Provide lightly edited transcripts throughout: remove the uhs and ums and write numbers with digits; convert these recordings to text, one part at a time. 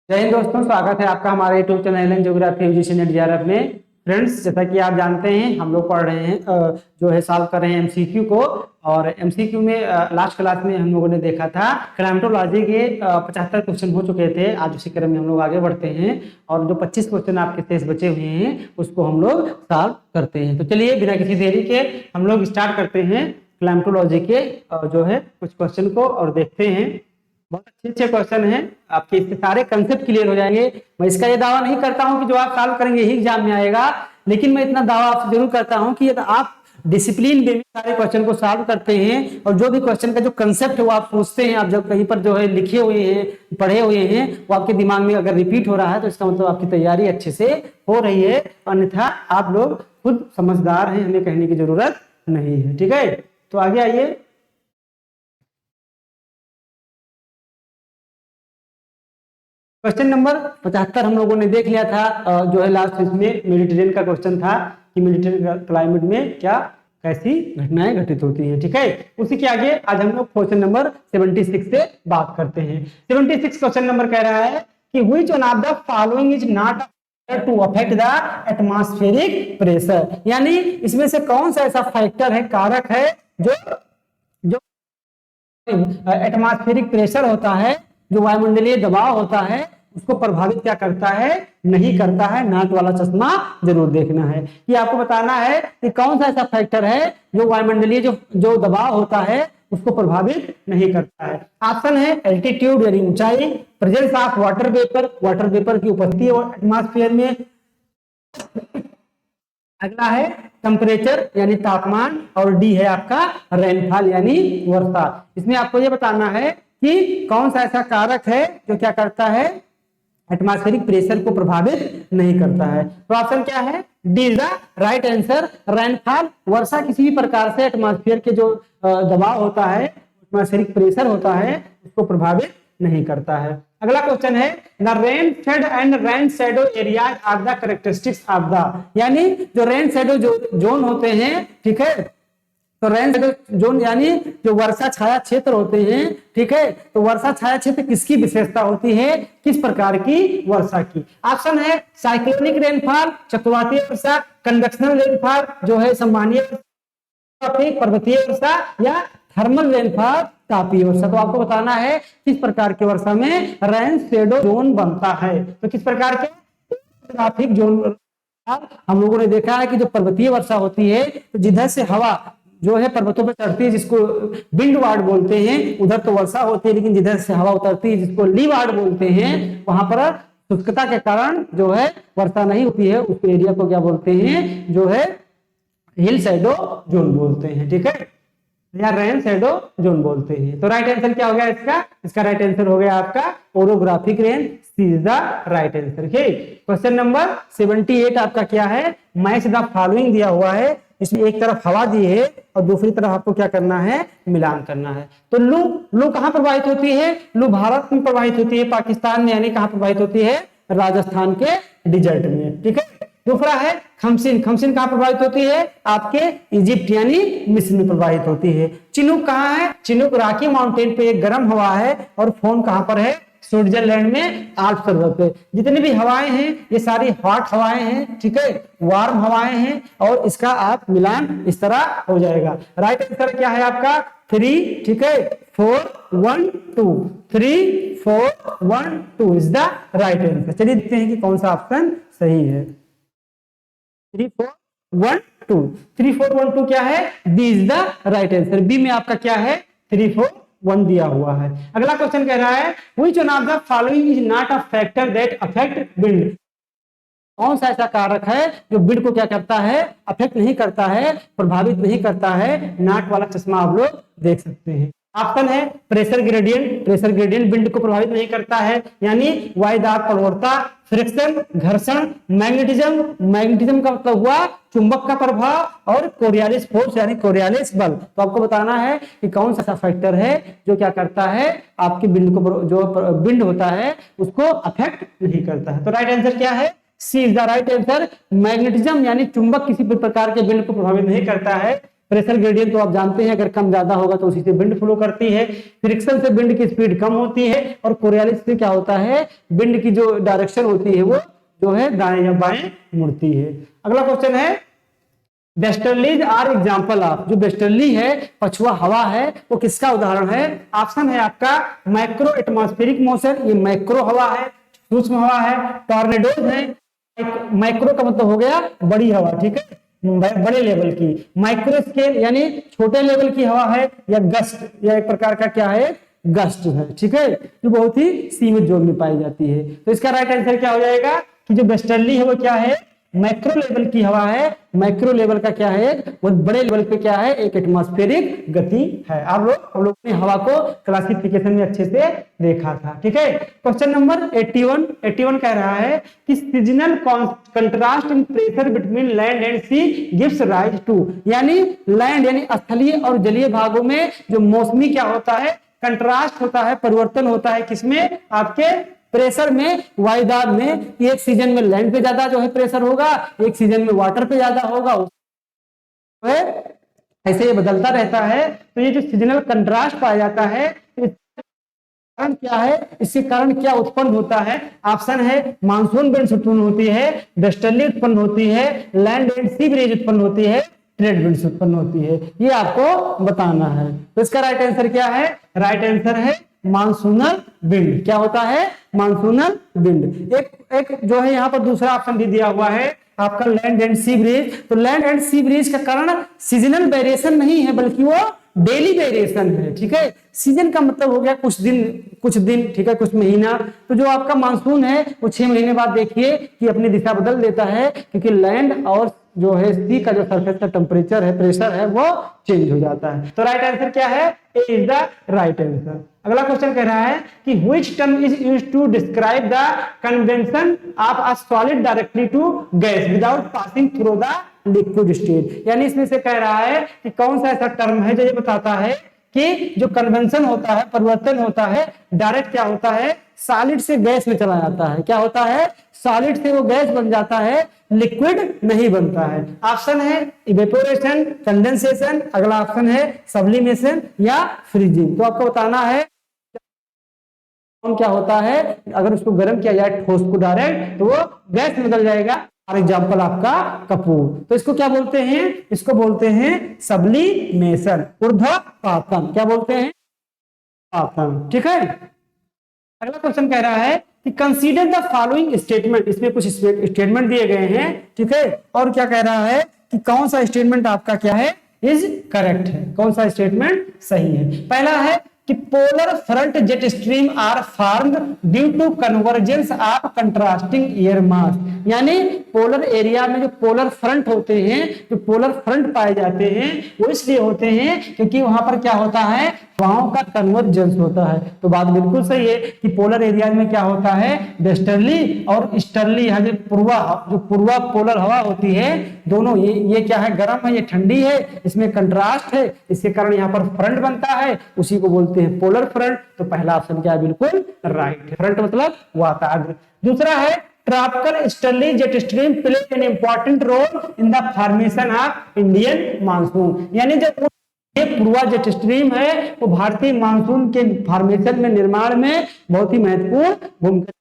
जय हिंद दोस्तों, स्वागत है आपका हमारे YouTube channel N geography UGC NET JRF में। फ्रेंड्स, जैसा कि आप जानते हैं हम लोग पढ़ रहे हैं जो है सॉल्व कर रहे हैं एमसीक्यू को। और एमसीक्यू में लास्ट क्लास में हम लोगों ने देखा था क्लाइमेटोलॉजी के 75 क्वेश्चन हो चुके थे। आज उसी क्रम में हम लोग आगे बढ़ते हैं और जो 25 क्वेश्चन आपके शेष बचे हुए हैं उसको हम लोग सॉल्व करते हैं। तो चलिए बिना किसी देरी के हम लोग स्टार्ट करते हैं क्लाइमेटोलॉजी के जो है कुछ क्वेश्चन को और देखते हैं। बहुत अच्छे अच्छे क्वेश्चन हैं, आपके इसके सारे कंसेप्ट क्लियर हो जाएंगे। मैं इसका ये दावा नहीं करता हूं कि जो आप सॉल्व करेंगे यही एग्जाम में आएगा, लेकिन मैं इतना दावा आपसे जरूर करता हूं कि यदि आप डिसिप्लिन वे में सारे क्वेश्चन को सॉल्व करते हैं और जो भी क्वेश्चन का जो कंसेप्ट है वो आप सोचते हैं, आप जब कहीं पर जो है लिखे हुए हैं, पढ़े हुए हैं, वो आपके दिमाग में अगर रिपीट हो रहा है तो इसका मतलब आपकी तैयारी अच्छे से हो रही है। अन्यथा आप लोग खुद समझदार हैं, हमें कहने की जरूरत नहीं है। ठीक है, तो आगे आइए। क्वेश्चन नंबर 75 हम लोगों ने देख लिया था, जो है लास्ट इसमें मेडिटेरियन का क्वेश्चन था कि मेडिटेरियन क्लाइमेट में क्या कैसी घटनाएं घटित होती हैं। ठीक है, उसी के आगे आज हम लोग क्वेश्चन नंबर 76 से बात करते हैं। 76 क्वेश्चन नंबर कह रहा है कि which one of the following is not to affect the atmospheric pressure, यानी इसमें से कौन सा ऐसा फैक्टर है, कारक है जो एटमॉस्फेरिक प्रेशर होता है, जो वायुमंडलीय दबाव होता है, उसको प्रभावित क्या करता है, नहीं करता है। नाट वाला चश्मा जरूर देखना है। ये आपको बताना है कि कौन सा ऐसा फैक्टर है जो वायुमंडलीय जो दबाव होता है उसको प्रभावित नहीं करता है। ऑप्शन है एल्टीट्यूड यानी ऊंचाई, presence of water vapour, water vapour की उपस्थिति एटमॉस्फेयर में। अगला है टेम्परेचर यानी तापमान, और डी है आपका रेनफॉल यानी वर्षा। इसमें आपको ये बताना है कि कौन सा ऐसा कारक है जो क्या करता है, एटमॉस्फेरिक प्रेशर को प्रभावित नहीं करता है। तो ऑप्शन क्या है, D is the right answer. Rainfall, वर्षा किसी भी प्रकार से एटमॉस्फेयर के जो दबाव होता है, एटमॉस्फेरिक प्रेशर होता है, उसको प्रभावित नहीं करता है। अगला क्वेश्चन है the rain fed and rain shadow areas are the characteristics of the, यानी जो रेन शैडो जोन होते हैं, ठीक है, तो रेन शैडो जोन यानी जो वर्षा छाया क्षेत्र होते हैं, ठीक है, तो वर्षा छाया क्षेत्र किसकी विशेषता होती है, किस प्रकार की वर्षा की। ऑप्शन है साइक्लोनिक रेनफॉल, चक्रवातीय वर्षा, कन्वेक्शनल रेनफॉल जो है संवहनीय, पर्वतीय वर्षा, या थर्मल रेनफॉल तापीय वर्षा। तो आपको बताना है किस प्रकार की वर्षा में रेन शैडो जोन बनता है। तो किस प्रकार के ट्रैफिक जोन हम लोगों ने देखा है कि जो पर्वतीय वर्षा होती है तो जिधर से हवा जो है पर्वतों पर चढ़ती है जिसको विंड वार्ड बोलते हैं, उधर तो वर्षा होती है, लेकिन जिधर से हवा उतरती है जिसको ली वार्ड बोलते हैं, वहां पर शुष्कता के कारण जो है वर्षा नहीं होती है। उस एरिया को क्या बोलते हैं, जो है हिल शैडो जोन बोलते हैं। ठीक है, या रेन शैडो जोन बोलते हैं। तो राइट आंसर क्या हो गया इसका राइट आंसर हो गया आपका orographic rain, C is the right answer. Question number 78 आपका क्या है, मैच द फॉलोइंग दिया हुआ है। इसमें एक तरफ हवा दी है और दूसरी तरफ आपको क्या करना है, मिलान करना है। तो लू कहां प्रवाहित होती है, लू भारत में प्रवाहित होती है, पाकिस्तान में, यानी कहां प्रवाहित होती है, राजस्थान के डिजर्ट में। ठीक है, दूसरा है खमसिन, खमसिन कहां प्रभावित होती है, आपके इजिप्ट यानी मिस्र में प्रभावित होती है। चिनूक कहां है, चिनूक रॉकी माउंटेन पे एक गर्म हवा है, और फोन कहां पर है, स्विट्जरलैंड में आल्प्स पर्वत पे। जितनी भी हवाएं हैं ये सारी हॉट हवाएं हैं, ठीक है, वार्म हवाएं हैं, और इसका आप मिलान इस तरह हो जाएगा। राइट आंसर क्या है आपका 3, ठीक है, 4 1 2, 3 4 1 2 इज द राइट आंसर। चलिए देखते हैं कि कौन सा ऑप्शन सही है। 3 4 1 2, 3 4 1 2 क्या है, B is the right answer. B में आपका क्या है, 3 4 1 दिया हुआ है। अगला क्वेश्चन कह रहा है which one of the following is not a factor that affect wind, कौन सा ऐसा कारक है जो विंड को क्या करता है, अफेक्ट नहीं करता है, प्रभावित नहीं करता है। नाट वाला चश्मा आप लोग देख सकते हैं। ऑप्शन है pressure gradient, pressure gradient wind को प्रभावित नहीं करता है, यानी वायुदाब प्रवणता, फ्रिक्शन घर्षण, मैग्नेटिज्म, मैग्नेटिज्म का मतलब हुआ चुंबक का प्रभाव, और कोरियालिस फोर्स यानी कोरियालिस बल। तो आपको बताना है कि कौन सा फैक्टर है जो क्या करता है, आपकी विंड को, जो विंड होता है उसको अफेक्ट नहीं करता है। तो राइट आंसर क्या है, C is the right answer. Magnetism यानी चुंबक किसी भी प्रकार के विंड को प्रभावित नहीं करता है, प्रेशर ग्रेडियंट तो आप जानते हैं, अगर कम ज्यादा होगा तो उसी से विंड फ्लो करती है। फ्रिक्शन से विंड की स्पीड कम होती है, और कोरियोलिस से क्या होता है, विंड की जो डायरेक्शन होती है वो जो है दाएं या बाएं मुड़ती है। अगला क्वेश्चन है, वेस्टर्लीज आर एग्जाम्पल ऑफ, जो वेस्टर्ली है, पछुआ हवा है, वो किसका उदाहरण है? ऑप्शन है आपका माइक्रो एटमॉस्फेरिक मोशन, ये माइक्रो हवा है, सूक्ष्म हवा है, टॉर्नेडोज है। माइक्रो का मतलब हो गया बड़ी हवा, ठीक है, बड़े लेवल की। माइक्रो स्केल यानी छोटे लेवल की हवा है, या गस्ट, या एक प्रकार का क्या है, गस्ट है, ठीक है, जो बहुत ही सीमित जोन में पाई जाती है। तो इसका राइट आंसर क्या हो जाएगा कि जो वेस्टर्ली है वो क्या है, माइक्रो लेवल की हवा है। माइक्रो लेवल का क्या है, वो बड़े लेवल पे क्या है, एक एटमॉस्फेरिक गति है। हम लोग ने हवा को क्लासिफिकेशन में अच्छे से देखा था, ठीक है। क्वेश्चन नंबर 81 कह रहा है कि seasonal contrast in pressure between land and sea gives rise to, यानी लैंड यानी स्थलीय और जलीय भागों में जो मौसमी क्या होता है, कंट्रास्ट होता है, परिवर्तन होता है, किसमें, आपके प्रेशर में, वायुदाब में। एक सीजन में लैंड पे ज्यादा जो है प्रेशर होगा, एक सीजन में वाटर पे ज्यादा होगा, ऐसे ये बदलता रहता है। तो ये जो सीजनल कंट्रास्ट पाया जाता है, कारण क्या है, इसके कारण क्या उत्पन्न होता है? ऑप्शन है मानसून विंड्स उत्पन्न होती है, वेस्टर्ली उत्पन्न होती है, लैंड एंड सी ब्रीज उत्पन्न होती है, ट्रेड विंड्स उत्पन्न होती है। ये आपको बताना है। तो इसका राइट आंसर क्या है? राइट आंसर है मानसूनल विंड। क्या होता है? Monsoonal wind. एक जो है यहाँ पर दूसरा ऑप्शन भी दिया हुआ है आपका लैंड एंड सी ब्रीज। तो लैंड एंड सी ब्रीज का कारण सीजनल वेरिएशन नहीं है, बल्कि वो डेली वेरिएशन है, ठीक है। सीजन का मतलब हो गया कुछ दिन, ठीक है, कुछ महीना। तो जो आपका मानसून है वो 6 महीने बाद देखिए कि अपनी दिशा बदल देता है, क्योंकि लैंड और जो है सी का जो सरफेस का टेम्परेचर है, प्रेशर है, वो चेंज हो जाता है। तो राइट आंसर क्या है? A is the right answer. अगला क्वेश्चन कह रहा है कि which term is used to describe the convention of a solid directly to gas without passing through the liquid state. यानी इसमें से कह रहा है कि कौन सा ऐसा टर्म है जो ये बताता है कि जो कन्वेंशन होता है, परिवर्तन होता है, डायरेक्ट क्या होता है, सॉलिड से गैस में चला जाता है। क्या होता है? सॉलिड से वो गैस बन जाता है, लिक्विड नहीं बनता है। ऑप्शन है इवेपोरेशन, कंडेंसेशन, अगला ऑप्शन है सब्लिमेशन या फ्रीजिंग। तो आपको बताना है क्या होता है। अगर उसको गर्म किया जाए ठोस को डायरेक्ट, तो वो गैस में बदल जाएगा। फॉर एग्जाम्पल आपका कपूर। तो इसको क्या बोलते हैं? इसको बोलते हैं सब्लिमेशन, ऊर्ध्वपातन। क्या बोलते हैं? पातन, ठीक है। अगला क्वेश्चन कह रहा है कि कंसीडर द फॉलोइंग स्टेटमेंट। इसमें कुछ स्टेटमेंट दिए गए हैं, ठीक है। और क्या कह रहा है कि कौन सा स्टेटमेंट आपका क्या है, इज करेक्ट है, कौन सा स्टेटमेंट सही है। पहला है कि polar front jet stream are formed due to convergence of contrasting air mass. यानी पोलर एरिया में जो पोलर फ्रंट होते हैं, जो पोलर फ्रंट पाए जाते हैं, वो इसलिए होते हैं क्योंकि वहां पर क्या होता है, हवाओं का कन्वर्जेंस होता है। तो बात बिल्कुल सही है कि पोलर एरिया में क्या होता है, वेस्टर्ली और ईस्टर्ली, जो पूर्वा पोलर हवा होती है, दोनों ये क्या है, गर्म है, ये ठंडी है, इसमें कंट्रास्ट है, इसके कारण यहाँ पर फ्रंट बनता है, उसी को बोलते हैं पोलर फ्रंट। तो पहला ऑप्शन क्या है, बिल्कुल राइट है। फ्रंट मतलब वाताग्र। दूसरा है tropical easterly jet stream play an important role in the formation of Indian monsoon. यानी जब पूर्वा जेट स्ट्रीम है वो भारतीय मानसून के फॉर्मेशन में, निर्माण में बहुत ही महत्वपूर्ण भूमिका।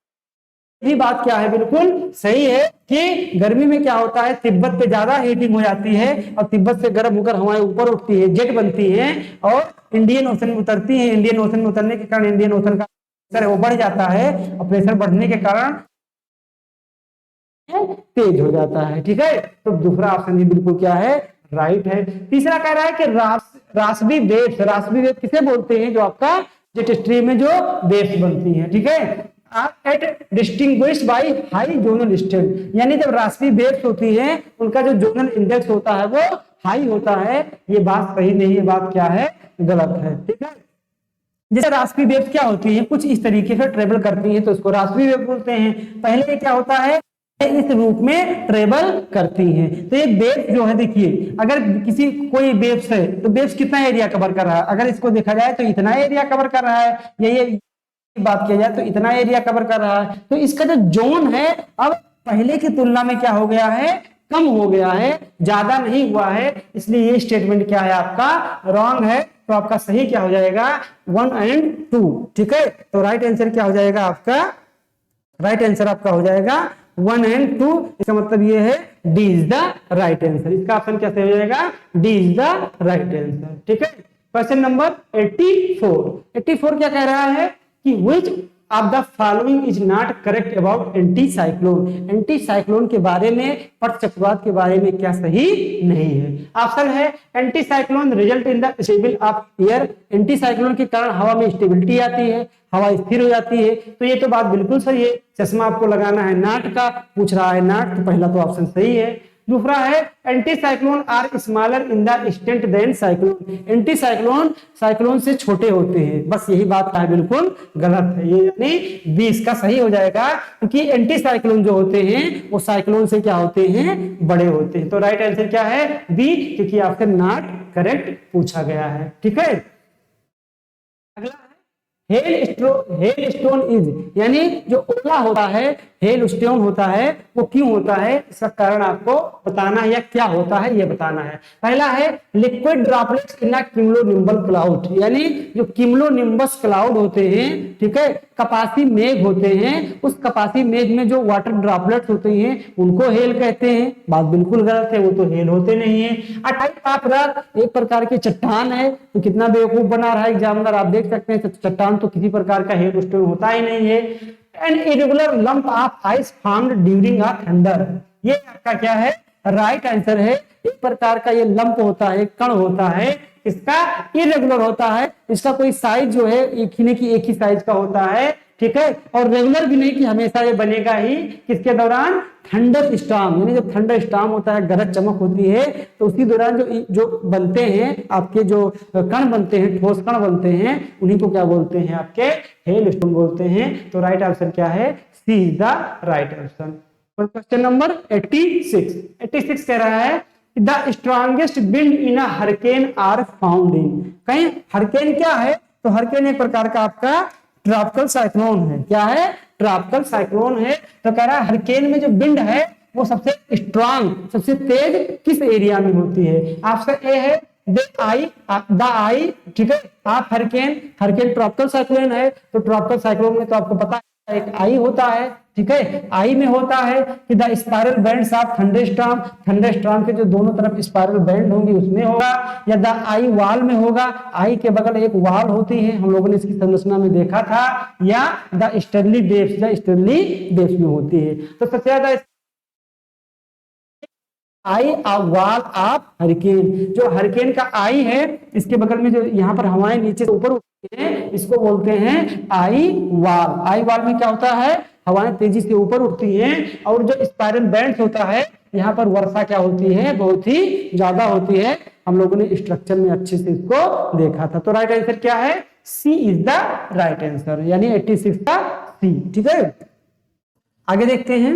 ये बात क्या है, बिल्कुल सही है कि गर्मी में क्या होता है, तिब्बत पे ज्यादा हीटिंग हो जाती है और तिब्बत से गर्म होकर हवाएं ऊपर उठती है, जेट बनती है और इंडियन ओशन में उतरती है। इंडियन ओशन में उतरने के कारण इंडियन ओशन का प्रेशर वो बढ़ जाता है और प्रेशर बढ़ने के कारण तेज हो जाता है, ठीक है। तो दूसरा ऑप्शन भी बिल्कुल क्या है, राइट है। तीसरा कह रहा है कि रासबी वेव किसे बोलते हैं, जो आपका जेट स्ट्रीम में जो वेव्स बनती हैं, ठीक है, at distinguished by high zonal strength. यानी जब रासबी वेव्स होती हैं, उनका जो जोनल इंडेक्स होता है वो हाई होता है। ये बात सही नहीं है, बात क्या है, गलत है, ठीक है। जैसे रासबी वेव्स क्या होती है, कुछ इस तरीके से ट्रेवल करती है, तो इसको रासबी वेव बोलते हैं। पहले क्या होता है, इस रूप में ट्रेवल करती हैं। तो ये वेव्स जो है, देखिए अगर कोई वेव्स है तो वेव्स कितना एरिया कवर कर रहा है, अगर इसको देखा जाए तो इतना एरिया कवर कर रहा है, ये बात किया जाए तो इतना एरिया कवर कर रहा है। तो इसका जो जोन है अब पहले की तुलना में क्या हो गया है, कम हो गया है, ज्यादा नहीं हुआ है, इसलिए ये स्टेटमेंट क्या है आपका रॉन्ग है। तो आपका सही क्या हो जाएगा 1 और 2। ठीक है, तो राइट आंसर क्या हो जाएगा आपका, राइट आंसर आपका हो जाएगा 1 और 2। इसका मतलब ये है D is the right answer. इसका ऑप्शन क्या सही हो जाएगा, D is the right answer. ठीक है, क्वेश्चन नंबर 84 क्या कह रहा है कि which of the following is not correct about anti cyclone. Anti cyclone के बारे में, पथ चक्रवात के बारे में क्या सही नहीं है। ऑप्शन है anti cyclone result in the stability of air. Anti cyclone के कारण हवा में स्टेबिलिटी आती है, हवा स्थिर हो जाती है, तो ये तो बात बिल्कुल सही है। चश्मा आपको लगाना है नाट का, पूछ रहा है नाट, तो पहला तो ऑप्शन सही है। दूसरा है anti cyclone are smaller in the extent than cyclone. Anti cyclone cyclone से छोटे होते हैं, बस यही बात है, बिल्कुल गलत है ये, यानी बी इसका सही हो जाएगा, क्योंकि एंटी साइक्लोन जो होते हैं वो साइक्लोन से क्या होते हैं, बड़े होते हैं। तो राइट आंसर क्या है बी, क्योंकि ऑप्शन नॉट करेक्ट पूछा गया है। ठीक है, अगला हेल स्टोन इज, यानी जो ओला होता है, हेल स्टोन होता है, वो क्यों होता है, इसका कारण आपको बताना है, या क्या होता है ये बताना है। पहला है लिक्विड ड्रॉपलेट्स इन अ क्यूमुलोनिम्बस क्लाउड, यानी जो क्यूमुलोनिम्बस क्लाउड होते हैं, ठीक है, कपासी मेघ होते हैं, उस कपासी मेघ में जो वाटर ड्रॉपलेट्स होते हैं उनको हेल कहते हैं। बात बिल्कुल गलत है, वो तो हेल होते नहीं है। टाइप ऑफ रॉक, एक प्रकार की चट्टान है, तो कितना बेवकूफ बना रहा है एग्जामिनर, आप देख सकते हैं चट्टान तो किसी प्रकार का हेल स्टोन होता ही नहीं है। An irregular lump of ice formed during a thunder, ये आपका क्या है, राइट आंसर है। एक प्रकार का ये लंप होता है, कण होता है, इसका इरेगुलर होता है, इसका कोई साइज जो है एक ही साइज का होता है। ठीक है, और रेगुलर भी नहीं कि हमेशा ये बनेगा ही, किसके दौरान, थंडर स्टॉर्म, यानी जब थंडर स्टॉर्म होता है, गरज चमक होती है, तो उसी दौरान जो बनते हैं आपके, जो कण बनते हैं, ठोस कण बनते हैं, उन्हीं को क्या बोलते हैं, आपके हेल स्टोन बोलते हैं। तो राइट आंसर क्या है, C is the right answer. Question number 86 कह रहा है the strongest wind in a hurricane are found in. कहीं हरिकेन क्या है, तो हरिकेन एक प्रकार का आपका ट्रॉपिकल साइक्लोन है। क्या है, ट्रॉपिकल साइक्लोन है। तो कह रहा है हरिकेन में जो विंड है वो सबसे स्ट्रांग, सबसे तेज किस एरिया में होती है। ऑप्शन ए है द आई, ठीक है, आप हरिकेन ट्रॉपिकल साइक्लोन है, तो ट्रॉपिकल साइक्लोन में तो आपको पता है एक आई होता है, ठीक है, आई में होता है कि the spiral bands of thunderstorm के जो दोनों तरफ स्पाइरल बैंड होंगी उसमें होगा, या द आई वॉल में होगा, आई के बगल एक वॉल होती है, हम लोगों ने इसकी संरचना में देखा था, या द स्टर्ली डेप्स में होती है। तो सबसे ज्यादा आई वॉल ऑफ हरिकेन, जो हरिकेन का आई है, इसके बगल में जो यहाँ पर हवाएं नीचे से ऊपर उठती हैं, इसको बोलते हैं आई वॉल। आई वॉल में क्या होता है, हवाएं तेजी से ऊपर उठती हैं, और जो स्पाइरल बैंड होता है, यहाँ पर वर्षा क्या होती है, बहुत ही ज्यादा होती है। हम लोगों ने स्ट्रक्चर में अच्छे से इसको देखा था। तो राइट आंसर क्या है, C is the right answer, यानी 86 का सी। ठीक है, आगे देखते हैं।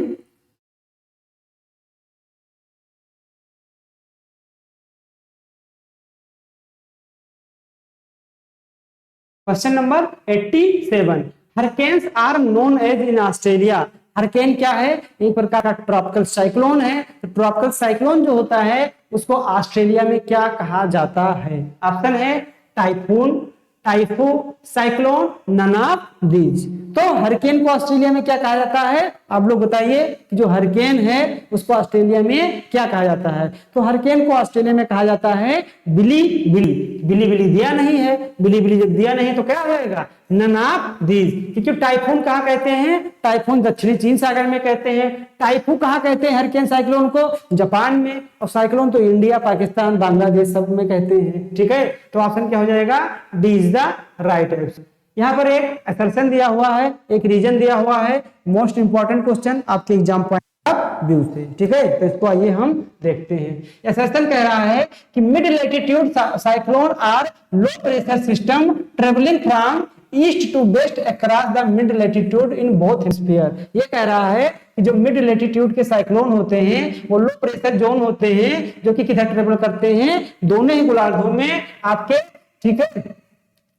Question number 87, hurricanes are known as in Australia. Hurricane क्या है, एक प्रकार का ट्रॉपिकल साइक्लोन है। तो ट्रॉपिकल साइक्लोन जो होता है उसको ऑस्ट्रेलिया में क्या कहा जाता है। ऑप्शन है typhoon, typhoon, cyclone, none of these. तो हरिकेन को ऑस्ट्रेलिया में क्या कहा जाता है, आप लोग बताइए कि जो हरिकेन है उसको ऑस्ट्रेलिया में क्या कहा जाता है। तो हरिकेन को ऑस्ट्रेलिया में कहा जाता है बिली बिली। बिली बिली दिया नहीं है, बिली बिली जब दिया नहीं तो क्या हो जाएगा, नन ऑफ दीज। क्योंकि टाइफून कहाँ कहते हैं, टाइफून दक्षिणी चीन सागर में कहते हैं। टाइफू कहाँ कहते हैं हरिकेन साइक्लोन को, जापान में। और साइक्लोन तो इंडिया, पाकिस्तान, बांग्लादेश सब में कहते हैं। ठीक है, तो ऑप्शन क्या हो जाएगा, D is the right answer. यहाँ पर एक असर्शन दिया हुआ है, एक रीजन दिया हुआ है, मोस्ट इंपॉर्टेंट क्वेश्चन आपके एग्जाम पॉइंट ऑफ व्यू से। ठीक है, तो इसको आइए हम देखते हैं। असर्शन कह रहा है कि mid latitude cyclone are low pressure system travelling from east to west across the mid latitude in both hemisphere. ये कह रहा है कि जो मिड लैटिट्यूड के साइक्लोन होते हैं वो लो प्रेशर जोन होते हैं, जो कि किधर ट्रेवल करते हैं, दोनों ही गोलार्धों में आपके। ठीक है,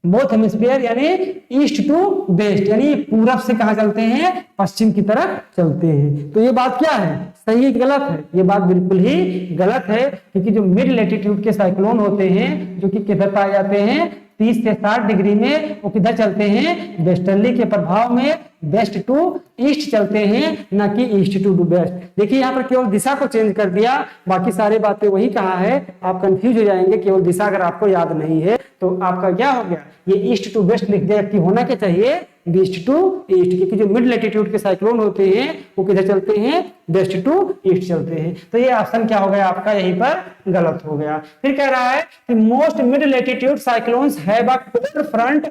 बोथ हेमिस्फीयर यानी ईस्ट टू वेस्ट, यानी पूरब से कहा चलते हैं, पश्चिम की तरफ चलते हैं। तो ये बात क्या है, सही है कि गलत है? ये बात बिल्कुल ही गलत है, क्योंकि जो मिड लेटीट्यूड के साइक्लोन होते हैं जो कि किधर पाए जाते हैं 30 से 60 डिग्री में, वो किधर चलते हैं, वेस्टर्ली के प्रभाव में वेस्ट टू ईस्ट चलते हैं, ना कि ईस्ट टू वेस्ट। देखिए यहाँ पर केवल दिशा को चेंज कर दिया, बाकी सारी बातें वही कहा है। आप कंफ्यूज हो जाएंगे, केवल दिशा अगर आपको याद नहीं है तो आपका क्या हो गया, ये ईस्ट टू वेस्ट लिख दिया, कि होना क्या चाहिए वेस्ट टू ईस्ट, क्योंकि जो मिड लेटीट्यूड के साइक्लोन होते हैं वो किधर चलते हैं, वेस्ट टू ईस्ट चलते हैं। तो ये ऑप्शन क्या हो गया आपका, यहीं पर गलत हो गया। फिर कह रहा है कि most mid latitude cyclones have a cold front,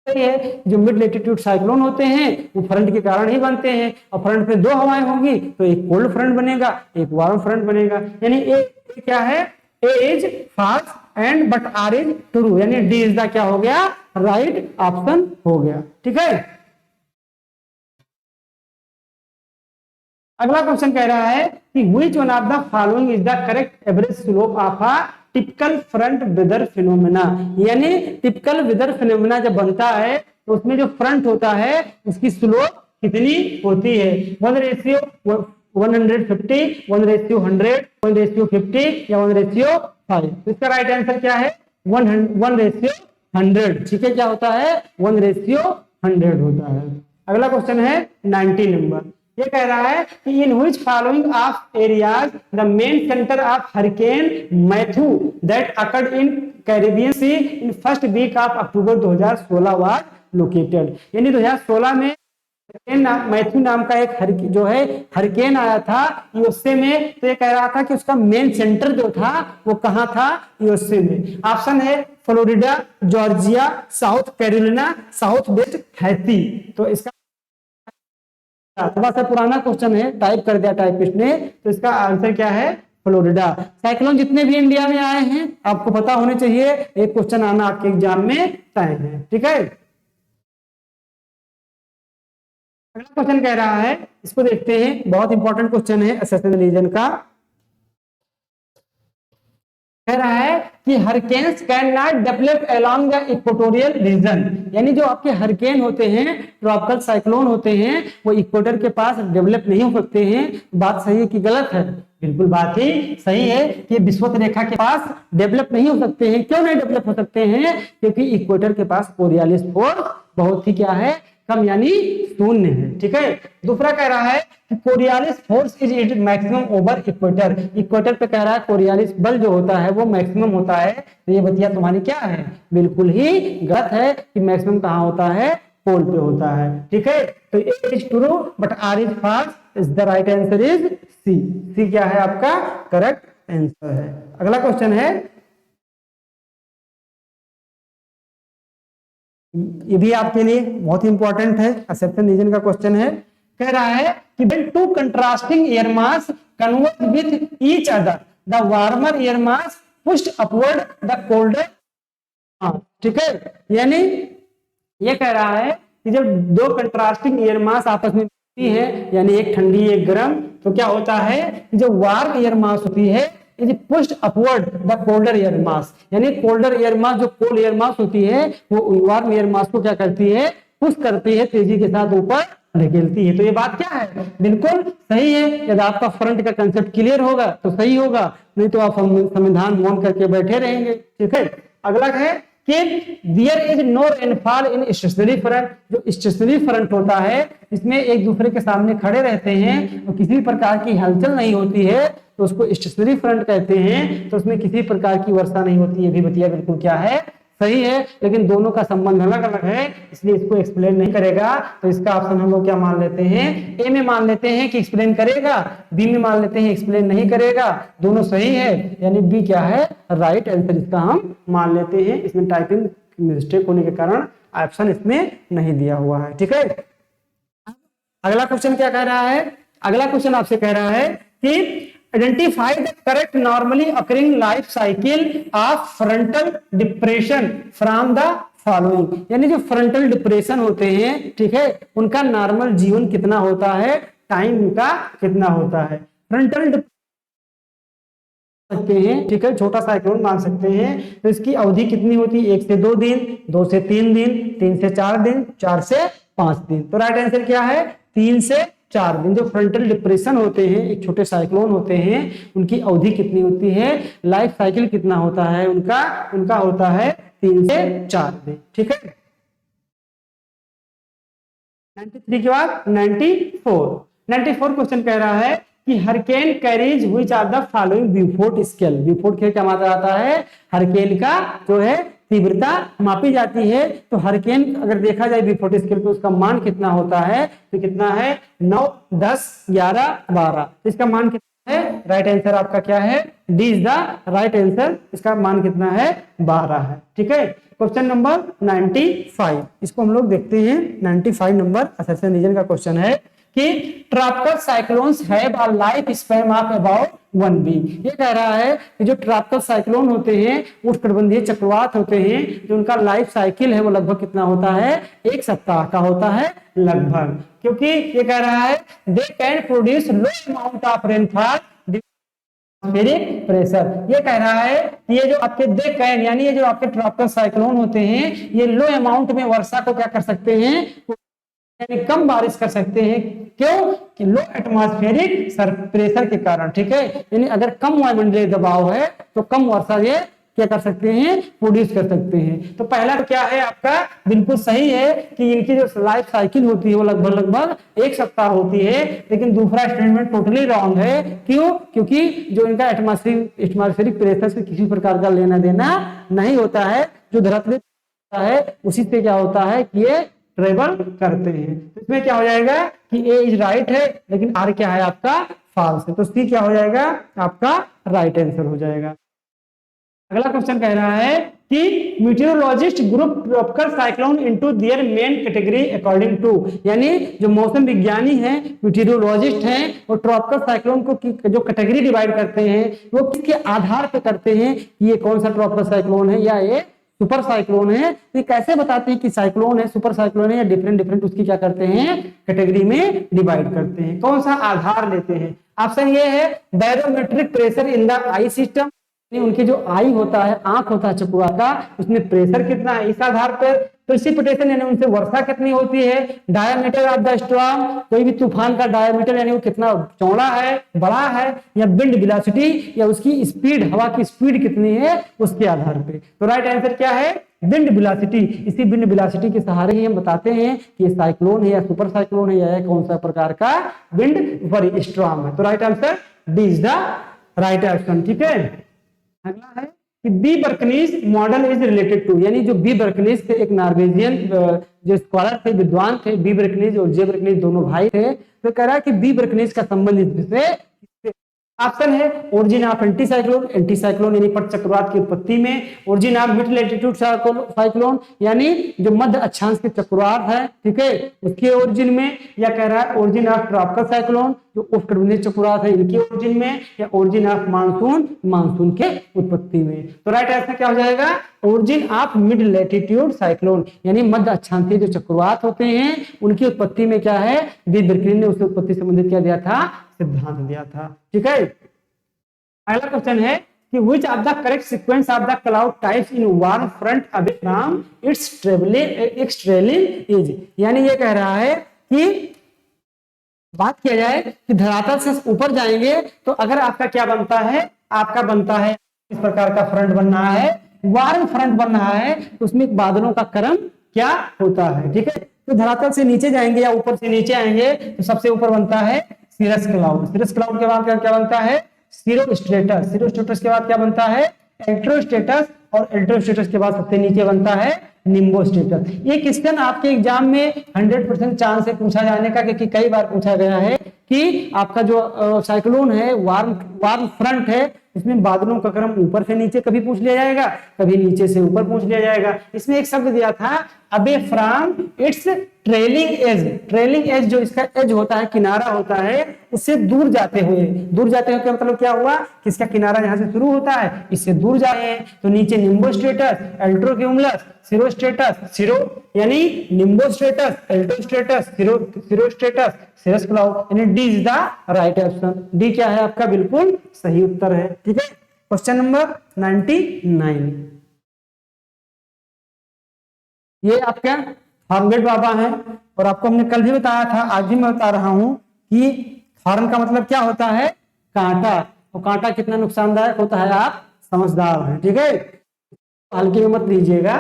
है जो मिड लेटीट्यूड साइक्लोन होते हैं वो फ्रंट के कारण ही बनते हैं, और फ्रंट पे दो हवाएं होंगी तो एक कोल्ड फ्रंट बनेगा, एक वार्म फ्रंट बनेगा। यानी ए क्या है, A is false and but R is true, यानी डी इज द क्या हो गया, राइट ऑप्शन हो गया। ठीक है, अगला क्वेश्चन कह रहा है कि which one of the following is the correct average slope of a typical front weather phenomena, यानी टिपिकल वेदर फिनोमेना जब बनता है तो उसमें जो फ्रंट होता है उसकी स्लोप कितनी होती है, 1:150, 1:100, 1:100, 1:50 या 1:5। तो इसका राइट आंसर क्या है, 1:100। ठीक है, क्या होता है, 1:100 होता है। अगला क्वेश्चन है 90 नंबर, ये कह रहा है कि in which following of areas the main centre of hurricane Matthew that occurred in Caribbean sea in first week of October 2016 was located, यानी 2016 में मैथ्यू नाम का एक जो है हरिकेन आया था यूएसए में। तो ये कह रहा था कि उसका मेन सेंटर जो था वो कहां था, यूएसए में। ऑप्शन है Florida, Georgia, south Carolina, south west Haiti. तो इसका थोड़ा सा पुराना क्वेश्चन है, टाइप कर दिया टाइपिस्ट ने, तो इसका आंसर क्या है, फ्लोरिडा। साइक्लोन जितने भी इंडिया में आए हैं आपको पता होने चाहिए, एक क्वेश्चन आना आपके एग्जाम में तय है। ठीक है, अगला क्वेश्चन कह रहा है, इसको देखते हैं, बहुत इंपॉर्टेंट क्वेश्चन है असेशन रीजन का। कह रहा है कि hurricanes can not develop along the equatorial region, यानी जो आपके हरिकेन होते हैं, ट्रॉपिकल साइक्लोन होते हैं, वो इक्वेटर के पास डेवलप नहीं हो सकते हैं। बात सही है कि गलत है, बिल्कुल बात ही सही है कि विषुवत रेखा के पास डेवलप नहीं हो सकते हैं। क्यों नहीं डेवलप हो सकते हैं, क्योंकि इक्वेटर के पास कोरियालिस फोर्स बहुत ही क्या है, कम यानी शून्य है। ठीक है, दूसरा कह रहा है कि Coriolis force is it maximum over equator, equator पे कह रहा है कोरियालिस बल जो होता है वो मैक्सिमम होता है। तो ये बतिया तुम्हारी क्या है, बिल्कुल ही गलत है कि मैक्सिमम कहां होता है, पोल पे होता है। ठीक है, तो A is true but R is false, is the right answer is C. C क्या है आपका करेक्ट आंसर है। अगला क्वेश्चन है, ये भी आपके लिए बहुत इंपॉर्टेंट है, एक्सेप्शन रीजन का क्वेश्चन है। कह रहा है कि when two contrasting air mass converge with each other the warmer air mass pushed upward the colder mass। ठीक है, यानी ये कह रहा है कि जब दो कंट्रास्टिंग एयर मास आपस में मिलती है, यानी एक ठंडी एक गर्म, तो क्या होता है कि जो वार्म एयर मास होती है is pushed upward the colder air mass, यानी कोल्डर एयर मास जो कोल्ड एयर मास होती है वो वार्म एयर मास को क्या करती है, पुश करती है, तेजी के साथ ऊपर ढकेलती है। तो ये बात क्या है, बिल्कुल सही है। यदि आपका फ्रंट का कंसेप्ट क्लियर होगा तो सही होगा, नहीं तो आप संविधान मौन करके बैठे रहेंगे। ठीक है, अगला है कि there is no rainfall in stationary front, जो स्टेशनरी फ्रंट होता है इसमें एक दूसरे के सामने खड़े रहते हैं तो किसी प्रकार की हलचल नहीं होती है, तो उसको स्टेशनरी फ्रंट कहते हैं। तो उसमें किसी प्रकार की वर्षा नहीं होती, ये भी बतिया बिल्कुल क्या है, सही है। लेकिन दोनों का संबंध अलग अलग है, इसलिए इसको एक्सप्लेन नहीं करेगा। तो इसका ऑप्शन हम लोग क्या मान लेते हैं, ए में मान लेते हैं कि एक्सप्लेन करेगा, बी में मान लेते हैं एक्सप्लेन नहीं करेगा। दोनों सही है, यानी बी क्या है राइट आंसर, इसका हम मान लेते हैं। इसमें टाइपिंग मिस्टेक होने के कारण ऑप्शन इसमें नहीं दिया हुआ है। ठीक है, अगला क्वेश्चन क्या कह रहा है, अगला क्वेश्चन आपसे कह रहा है कि identify the correct normally occurring life cycle of frontal depression from the following, यानी जो फ्रंटल डिप्रेशन होते हैं, ठीक है, उनका नॉर्मल जीवन कितना होता है, टाइम का कितना होता है। फ्रंटल सकते हैं, ठीक है, छोटा साइक्लोन मान सकते हैं। तो इसकी अवधि कितनी होती है? 1 से 2 दिन, 2 से 3 दिन, 3 से 4 दिन, 4 से 5 दिन। तो राइट आंसर क्या है? 3 से 4 दिन। जो फ्रंटल डिप्रेशन होते हैं, एक छोटे साइक्लोन होते हैं, उनकी अवधि कितनी होती है, लाइफ साइकिल कितना होता है उनका? उनका होता है 3 से 4 दिन, ठीक है। 93 के बाद 94 क्वेश्चन कह रहा है कि hurricane carries which are the following Beaufort scale. Beaufort क्या माना जाता है? हरिकेन का जो है तीव्रता मापी जाती है। तो हरिकेन अगर देखा जाए ब्यूफोर्ट स्केल पे, उसका मान कितना होता है? तो कितना है? 9, 10, 11, 12। तो इसका मान कितना है? राइट आंसर आपका क्या है? D is the right answer. इसका मान कितना है? 12 है, ठीक है। क्वेश्चन नंबर 95, इसको हम लोग देखते हैं। 95 नंबर असर्शन रीजन का क्वेश्चन है कि tropical cyclones have a life span of about 1 week. ये कह रहा है कि जो ट्रॉपिकल साइक्लोन होते हैं, उष्णकटिबंधीय चक्रवात होते हैं, जो उनका लाइफ साइकिल है वो लगभग कितना होता है? 1 सप्ताह का होता है लगभग। क्योंकि ये कह रहा है they can produce low amount of rainfall atmospheric pressure. ये कह रहा है कि ये जो आपके दे कैन यानी ये जो आपके ट्रॉपिकल साइक्लोन होते हैं, ये लो अमाउंट में वर्षा को क्या कर सकते हैं? यानी कम बारिश कर सकते हैं। क्यों? कि लो एटमॉस्फेरिक प्रेशर के कारण, ठीक है। यानी अगर कम वायुमंडलीय दबाव है तो कम वर्षा ये क्या कर सकते हैं? प्रोड्यूस कर सकते हैं। तो पहला तो क्या है आपका? बिल्कुल सही है कि इनकी जो लाइफ साइकिल होती है वो लगभग 1 सप्ताह होती है। लेकिन दूसरा स्टेटमेंट टोटली रॉन्ग है। क्यों? क्योंकि जो इनका एटमॉस्फेरिक प्रेशर से किसी प्रकार का लेना देना नहीं होता है। जो धरती है उसी से क्या होता है कि ये ट्रेवल करते हैं। तो इसमें क्या हो जाएगा कि ए इज राइट है, लेकिन आर क्या है आपका? फॉल्स है। तो सी क्या हो जाएगा? आपका राइट आंसर हो जाएगा। अगला क्वेश्चन कह रहा है कि meteorologist group tropical cyclone into their main category according to. यानी जो मौसम विज्ञानी हैं, मीटियोरोलॉजिस्ट हैं, वो ट्रॉपिकल साइक्लोन को जो कैटेगरी डिवाइड करते हैं वो किसके आधार पर करते हैं? ये कौन सा ट्रॉपिकल साइक्लोन है या ये सुपर साइक्लोन है? तो कैसे बताते हैं कि साइक्लोन है, सुपर साइक्लोन है या डिफरेंट उसकी क्या करते हैं? कैटेगरी में डिवाइड करते हैं। कौन सा आधार लेते हैं? ऑप्शन ये है barometric pressure in the I system. उनके जो आई होता है, आंख होता है चकुआ का, उसमें प्रेशर कितना है इस आधार पर। प्रेसिपिटेशन यानी उनसे वर्षा कितनी होती है। डायमीटर ऑफ द स्टॉर्म, कोई भी तूफान का डायमीटर यानी वो कितना चौड़ा है, बड़ा है, या विंड वेलोसिटी या उसकी स्पीड, हवा की स्पीड कितनी है उसके आधार पे। तो राइट आंसर क्या है? Wind velocity. इसी विंड वेलोसिटी के सहारे ही हम बताते हैं कि ये साइक्लोन है या सुपर साइक्लोन है या कौन सा प्रकार का विंड स्टॉर्म है। तो right answer D is the right option, ठीक है। अगला है कि B Bjerknes model is related to. यानी जो बी बर्कनीज थे, एक नॉर्वेजियन जो स्कॉलर थे, विद्वान थे, बी बर्कनीज और जे बर्कनीज दोनों भाई थे। तो कह रहा है कि बी बर्कनीज का संबंध इससे ऑप्शन है ओरिजिन ऑफ एंटीसाइक्लोन। एंटीसाइक्लोन यानी पट चक्रवात की उत्पत्ति में। Origin of mid latitude cyclone यानी जो मध्य अक्षांश के चक्रवात है, ठीक है, उसके ओरिजिन में। या कह रहा है ओरिजिन ऑफ ट्रॉपिकल साइक्लोन जो उष्णकटिबंधीय चक्रवात है इनके ओरिजिन में। या ओरिजिन ऑफ मानसून के उत्पत्ति में। तो राइट आंसर क्या हो जाएगा? Origin of mid latitude cyclone यानी मध्य अक्षांशीय जो चक्रवात होते हैं उनकी उत्पत्ति में क्या है? बी बर्कनीज ने उसकी उत्पत्ति संबंधित क्या दिया था? सिद्धांत दिया था, ठीक है। अगला क्वेश्चन है कि which of the correct sequence of the cloud types in warm front away from its trailing edge। यानी ये कह रहा है कि बात किया जाए कि धरातल से ऊपर जाएंगे तो अगर आपका क्या बनता है? आपका बनता है इस प्रकार का फ्रंट बन रहा है, वार्म फ्रंट बन रहा है, तो उसमें बादलों का क्रम क्या होता है, ठीक है। तो धरातल से नीचे जाएंगे या ऊपर से नीचे आएंगे तो सबसे ऊपर बनता है सीरस क्लाउड। सीरस क्लाउड के बाद क्या बनता है? सीरोस्ट्रेटस। सीरोस्ट्रेटस के बाद क्या बनता है? एल्ट्रोस्ट्रेटस। और एल्ट्रोस्ट्रेटस के बाद सबसे नीचे बनता है निम्बोस्ट्रेटस। ये क्वेश्चन आपके एग्जाम में 100% चांस है पूछा जाने का, क्योंकि कई बार पूछा गया है कि आपका जो साइक्लोन है वार्म फ्रंट है, इसमें बादलों का क्रम ऊपर से नीचे कभी पूछ लिया जाएगा, कभी नीचे से ऊपर पूछ लिया जाएगा। इसमें एक शब्द दिया था अबे from its trailing edge. Trailing edge जो इसका एज होता है, किनारा होता है, उससे दूर जाते हुए। दूर जाते हुए का मतलब क्या हुआ कि इसका किनारा यहाँ से शुरू होता है, इससे दूर जा रहे हैं। तो नीचे निम्बोस्ट्रेटस, एल्ट्रोक्यूमुलस, सिरोस्ट्रेटस, सिरो यानी निम्बोस्ट्रेटस, एल्ट्रोस्ट्रेटस, सिरोस्ट्रेटस, सीरस क्लाउड यानी D is the right option. D क्या है आपका? बिल्कुल सही उत्तर है, ठीक है। क्वेश्चन नंबर 99, ये आपका फार्मगेट बाबा है। और आपको हमने कल भी बताया था, आज भी मैं बता रहा हूं कि हॉर्न का मतलब क्या होता है, कांटा। तो कांटा कितना नुकसानदायक होता है आप समझदार हैं, ठीक है, हल्के में मत लीजिएगा।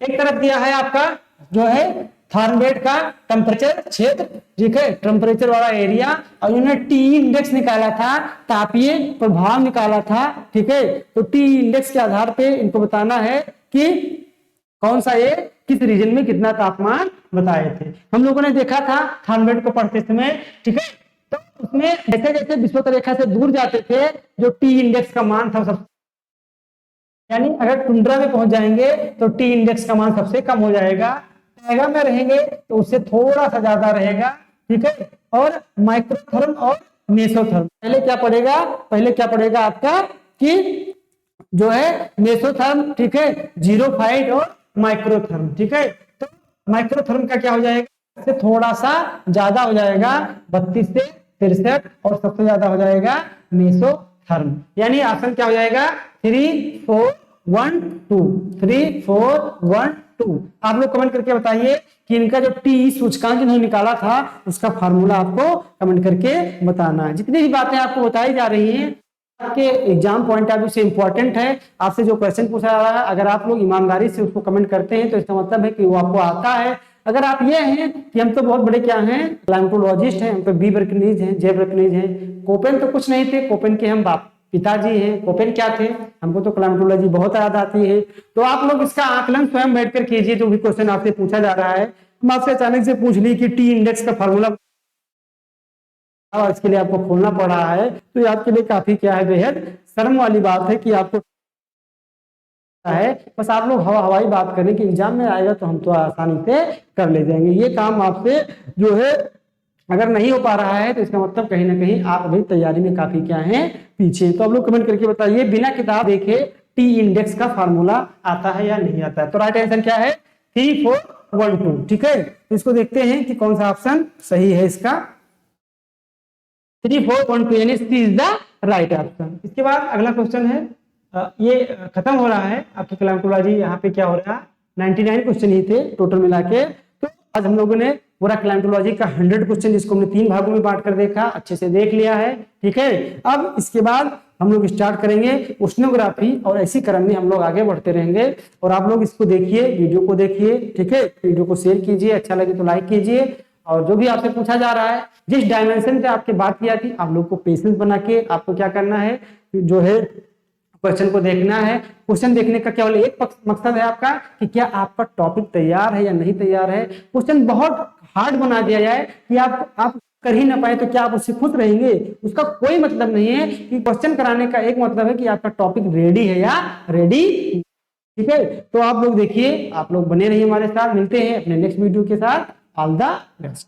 एक तरफ दिया है आपका जो है फार्मगेट का टेम्परेचर क्षेत्र, ठीक है, टेम्परेचर वाला एरिया, और इन्होंने टी इंडेक्स निकाला था, तापीय प्रभाव निकाला था, ठीक है। तो टी इंडेक्स के आधार पे इनको बताना है कि कौन सा ये किस रीजन में कितना तापमान बताए थे। हम लोगों ने देखा था फार्मगेट को पढ़ते समय, ठीक है, तो उसमें जैसे जैसे विषुवत रेखा से दूर जाते थे जो टी इंडेक्स का मान था सब, यानी अगर टुंड्रा में पहुंच जाएंगे तो टी इंडेक्स का मान सबसे कम हो जाएगा, टैगा में रहेंगे तो उससे थोड़ा सा ज्यादा रहेगा, ठीक है। और माइक्रोथर्म और मेसोथर्म, पहले क्या पड़ेगा आपका कि जो है मेसोथर्म, ठीक है, 0.5 और माइक्रोथर्म, ठीक है। तो माइक्रोथर्म का क्या हो जाएगा, इससे थोड़ा सा ज्यादा हो जाएगा 32 से 63, और सबसे ज्यादा हो जाएगा मेसोथर्म। यानी ऑप्शन क्या हो जाएगा 3 4 1 2, 3 4 1 2। आप लोग कमेंट करके बताइए कि इनका जो टी सूचकांक इन्होंने निकाला था उसका फार्मूला आपको कमेंट करके बताना है। जितनी भी बातें आपको बताई जा रही हैं आपके एग्जाम पॉइंट ऑफ व्यू से इंपॉर्टेंट है, आपसे जो क्वेश्चन पूछा जा रहा है अगर आप लोग ईमानदारी से उसको कमेंट करते हैं तो इसका मतलब है कि वो आपको आता है। अगर आप ये हैं कि हम तो बहुत बड़े क्या हैं, क्लाइमेटोलॉजिस्ट हैं, हम तो बी बर्कनीज हैं, जे बर्कनीज हैं, कोपेन तो कुछ नहीं थे, कोपेन के हम बाप पिताजी हैं, कोपेन क्या थे, हमको तो क्लाइमेटोलॉजी बहुत याद आती है। तो आप लोग इसका आकलन स्वयं बैठकर कीजिए, जो भी क्वेश्चन आपसे पूछा जा रहा है। हम आपसे अचानक से पूछ ली कि टी इंडेक्स का फॉर्मूला, और इसके लिए आपको खोलना पड़ रहा है, तो ये आपके लिए काफी क्या है, बेहद शर्म वाली बात है कि आपको है। बस आप लोग हवाई बात करें कि एग्जाम में आएगा तो हम तो आसानी से कर ले जाएंगे। ये काम आपसे जो है अगर नहीं हो पा रहा है तो इसका मतलब कहीं ना कहीं आप अभी तैयारी में काफी क्या है पीछे। तो आप लोग कमेंट करके बताइए बिना किताब देखे टी इंडेक्स का फार्मूला आता है या नहीं आता है। तो राइट आंसर क्या है 3 4 1 2, ठीक है। तो इसको देखते हैं कि कौन सा ऑप्शन सही है इसका, 3 4 1 2 यानी सी इज द राइट ऑप्शन। इसके बाद अगला क्वेश्चन है, ये खत्म हो रहा है आपकी क्लाइमेटोलॉजी। यहाँ पे क्या हो रहा है 99 क्वेश्चन ही थे टोटल मिला के। तो आज हम लोगों ने पूरा क्लाइमेटोलॉजी का 100 क्वेश्चन जिसको हमने 3 भागों में बांट कर देखा, अच्छे से देख लिया है, ठीक है। अब इसके बाद हम लोग स्टार्ट करेंगे ओशनोग्राफी, और ऐसी क्रम में हम लोग आगे बढ़ते रहेंगे। और आप लोग इसको देखिए, वीडियो को देखिए, ठीक है, वीडियो को शेयर कीजिए, अच्छा लगे तो लाइक कीजिए। और जो भी आपसे पूछा जा रहा है, जिस डायमेंशन पे आपके बात की जाती, आप लोग को पेशेंस बना के आपको क्या करना है, जो है क्वेश्चन को देखना है। क्वेश्चन देखने का केवल एक मकसद है आपका कि क्या आपका टॉपिक तैयार है या नहीं तैयार है। क्वेश्चन बहुत हार्ड बना दिया जाए कि आप कर ही ना पाए तो क्या आप उससे खुश रहेंगे, उसका कोई मतलब नहीं है। कि क्वेश्चन कराने का एक मतलब है कि आपका टॉपिक रेडी है या रेडी, ठीक है। तो आप लोग देखिए, आप लोग बने रहिए हमारे साथ, मिलते हैं अपने नेक्स्ट वीडियो के साथ। All the best.